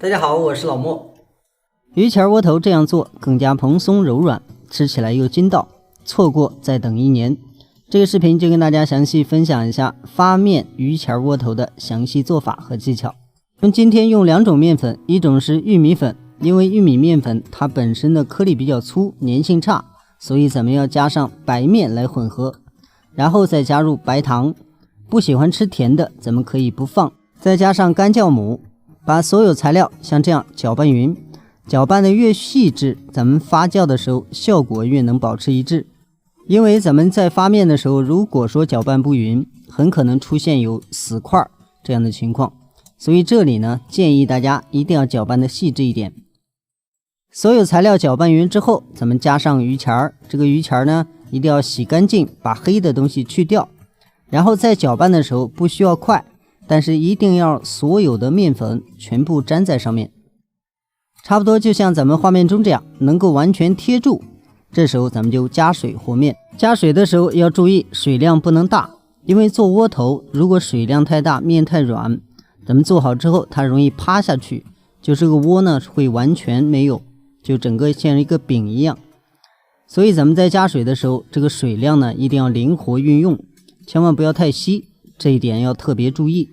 大家好，我是老莫。榆钱窩頭這樣做更加蓬鬆柔軟，吃起來又筋道，錯過再等1年。這個視頻就跟大家詳細分享一下發面榆錢窩頭的詳細做法和技巧。我們今天用2種面粉，一種是玉米粉，因為玉米面粉它本身的颗粒比較粗，粘性差，所以咱們要加上白面来混合，然後再加入白糖。不喜歡吃甜的，咱們可以不放。再加上干酵母，把所有材料像這樣攪拌匀。攪拌的越細緻，咱們發酵的時候效果越能保持一致。因為咱们在发面的時候，如果說攪拌不匀，很可能出現有死塊這樣的情況。所以這裡呢，建議大家一定要攪拌的細緻一點。所有材料攪拌匀之後，咱們加上榆錢兒。這個榆錢兒呢，一定要洗乾淨，把黑的東西去掉。然後在攪拌的時候不需要快，但是一定要所有的面粉全部粘在上面，差不多就像咱們畫面中這樣，能夠完全貼住。這時候咱们就加水和面。加水的時候要注意水量不能大，因為做窩頭如果水量太大，面太軟，咱們做好之後它容易趴下去，就這個窩呢會完全沒有，就整個像一個餅一樣。所以咱們在加水的時候，這個水量呢一定要靈活運用，千萬不要太稀，這一點要特別注意。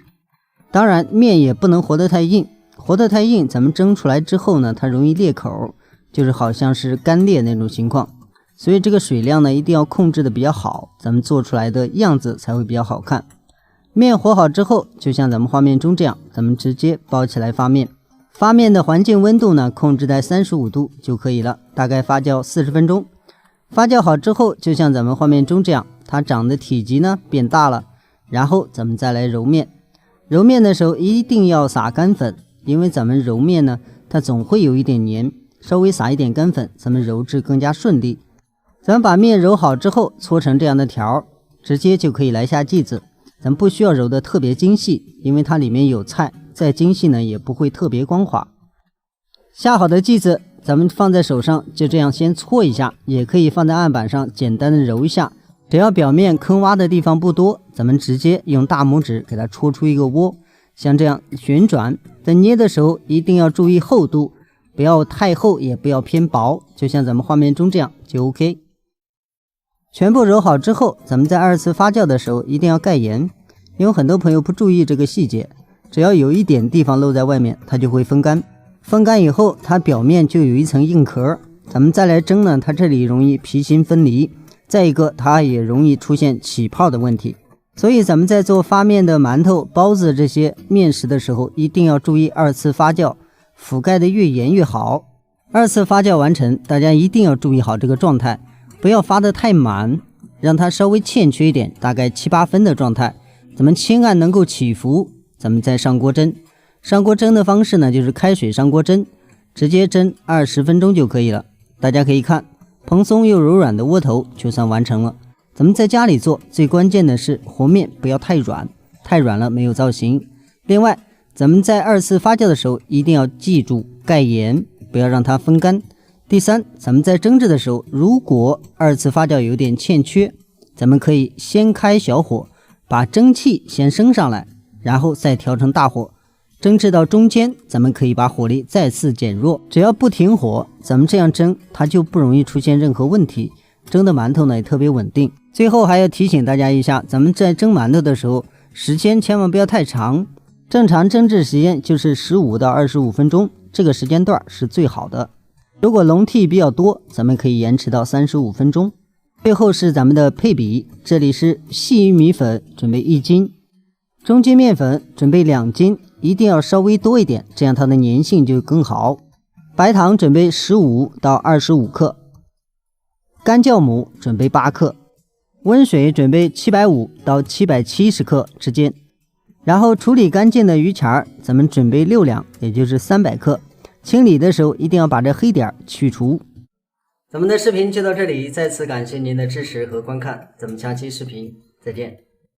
當然面也不能和得太硬，和得太硬咱們蒸出來之後呢，它容易裂口，就是好像是乾裂那種情況。所以這個水量呢一定要控制的比較好，咱們做出來的樣子才會比較好看。面和好之後，就像咱們畫面中這樣，咱們直接包起來发面。发面的環境溫度呢控制在35度就可以了，大概發酵40分鐘。發酵好之後，就像咱們畫面中這樣，它長的體積呢變大了，然後咱們再來揉面。揉面的時候一定要撒乾粉，因為咱們揉面呢它總會有一點黏，稍微撒一點乾粉，咱們揉制更加順利。咱們把面揉好之後，搓成這樣的條，直接就可以來下劑子。咱們不需要揉得特別精細，因為它裡面有菜，再精細呢也不會特別光滑。下好的劑子咱們放在手上，就這樣先搓一下，也可以放在案板上簡單的揉一下。只要表面坑洼的地方不多，咱們直接用大拇指給它戳出一個窩，像這樣旋轉。在捏的時候一定要注意厚度，不要太厚也不要偏薄，就像咱們畫面中這樣就 OK。全部揉好之後，咱們在2次发酵的時候一定要蓋鹽，因為很多朋友不注意這個細節，只要有一點地方露在外面，它就會風乾。風乾以後，它表面就有一層硬殼，咱們再來蒸呢，它這裡容易皮心分離，再一個它也容易出現起泡的問題。所以咱們在做发面的馒頭、包子這些面食的時候，一定要注意2次发酵，覆蓋的越嚴越好。2次发酵完成，大家一定要注意好這個狀態，不要發得太滿，讓它稍微欠缺一點，大概7、8分的狀態。咱們輕按能夠起伏，咱們再上鍋蒸。上鍋蒸的方式呢，就是開水上鍋蒸，直接蒸20分鐘就可以了。大家可以看，蓬鬆又柔軟的窩頭就算完成了。咱們在家裡做，最關鍵的是和面不要太軟，太軟了沒有造型。另外，咱們在2次发酵的時候，一定要記住蓋鹽，不要讓它風乾。第三，咱們在蒸制的時候，如果2次发酵有點欠缺，咱們可以先開小火，把蒸汽先升上來，然後再調成大火，蒸制到中間，咱們可以把火力再次減弱。只要不停火，咱們這樣蒸，它就不容易出現任何問題，蒸的饅頭呢也特別穩定。最後還要提醒大家一下，咱們在蒸饅頭的時候，時間千萬不要太長，正常蒸制時間就是15到25分鐘，這個時間段是最好的。如果籠屉比較多，咱們可以延遲到35分鐘。最後是咱們的配比，這裡是細玉米粉準備1斤，中筋麵粉準備2斤，一定要稍微多一點，這樣它的粘性就更好。白糖準備15到25克，乾酵母準備8克，溫水準備750到770克之間。然後處理乾淨的榆錢咱們準備6兩，也就是300克。清理的時候一定要把這黑點去除。咱們的視頻就到這裡，再次感謝您的支持和觀看，咱們下期視頻再見。